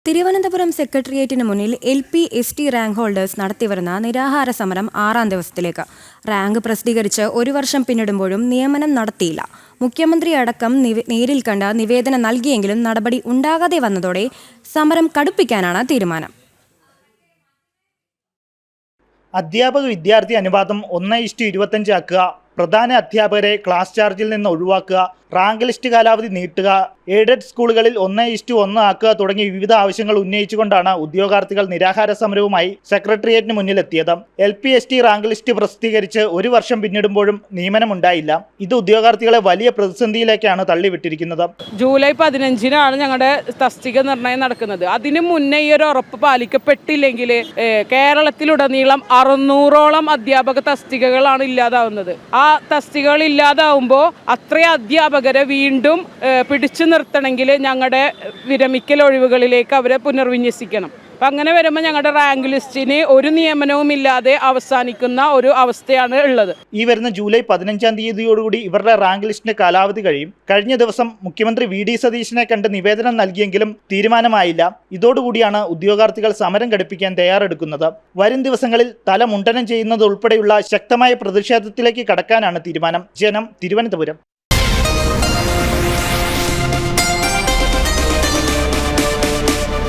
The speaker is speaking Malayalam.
തിരുവനന്തപുരം സെക്രട്ടേറിയറ്റിന് മുന്നിൽ LP-ST റാങ്ക് ഹോൾഡേഴ്സ് നടത്തിവരുന്ന നിരാഹാര സമരം 6ാം ദിവസത്തിലേക്ക്. റാങ്ക് പ്രസിദ്ധീകരിച്ച് 1 വർഷം പിന്നിടുമ്പോഴും നിയമനം നടത്തിയില്ല. മുഖ്യമന്ത്രി അടക്കം നേരിൽ കണ്ട് നിവേദനം നൽകിയെങ്കിലും നടപടി ഉണ്ടാകാതെ വന്നതോടെ സമരം കടുപ്പിക്കാനാണ് തീരുമാനം. അധ്യാപക വിദ്യാർത്ഥി അനുപാതം 1:25 ആക്കുക, പ്രധാന അധ്യാപകരെ ക്ലാസ് ചാർജിൽ നിന്ന് ഒഴിവാക്കുക, റാങ്ക് ലിസ്റ്റ് കാലാവധി നീട്ടുക, എയ്ഡഡ് സ്കൂളുകളിൽ 1:1 ആക്കുക തുടങ്ങിയ വിവിധ ആവശ്യങ്ങൾ ഉന്നയിച്ചുകൊണ്ടാണ് ഉദ്യോഗാർത്ഥികൾ നിരാഹാര സമരവുമായി സെക്രട്ടേറിയറ്റിന് മുന്നിലെത്തിയത്. LP-ST റാങ്ക് ലിസ്റ്റ് പ്രസിദ്ധീകരിച്ച് 1 വർഷം പിന്നിടുമ്പോഴും നിയമനമുണ്ടായില്ല. ഇത് ഉദ്യോഗാർത്ഥികളെ വലിയ പ്രതിസന്ധിയിലേക്കാണ് തള്ളിവിട്ടിരിക്കുന്നത്. ജൂലൈ 15-നാണ് ഞങ്ങളുടെ തസ്തിക നിർണയം നടക്കുന്നത്. അതിനു മുന്നേ ഈ ഒരു ഉറപ്പ് പാലിക്കപ്പെട്ടില്ലെങ്കിൽ കേരളത്തിലുടനീളം 600ഓളം അധ്യാപക തസ്തികകളാണ് ഇല്ലാതാവുന്നത്. ആ തസ്തികകൾ ഇല്ലാതാവുമ്പോൾ അത്രയും അധ്യാപകരെ വീണ്ടും പിടിച്ചു നിർത്തണമെങ്കിൽ ഞങ്ങളുടെ വിരമിക്കൽ ഒഴിവുകളിലേക്ക് അവരെ പുനർവിന്യസിക്കണം. അപ്പം അങ്ങനെ വരുമ്പോൾ ഞങ്ങളുടെ റാങ്ക് ലിസ്റ്റിന് ഒരു നിയമനവും ഇല്ലാതെ അവസാനിക്കുന്ന ഒരു അവസ്ഥയാണ് ഉള്ളത്. ഈ വരുന്ന ജൂലൈ 15-ാം തീയതിയോടുകൂടി ഇവരുടെ റാങ്ക് ലിസ്റ്റിന്റെ കാലാവധി കഴിയും. കഴിഞ്ഞ ദിവസം മുഖ്യമന്ത്രി VD സതീശനെ കണ്ട് നിവേദനം നൽകിയെങ്കിലും തീരുമാനമായില്ല. ഇതോടുകൂടിയാണ് ഉദ്യോഗാർത്ഥികൾ സമരം ഘടിപ്പിക്കാൻ തയ്യാറെടുക്കുന്നത്. വരും ദിവസങ്ങളിൽ തല മുണ്ടനം ചെയ്യുന്നത് ഉൾപ്പെടെയുള്ള ശക്തമായ പ്രതിഷേധത്തിലേക്ക് കടക്കാനാണ് തീരുമാനം. ജനം, തിരുവനന്തപുരം.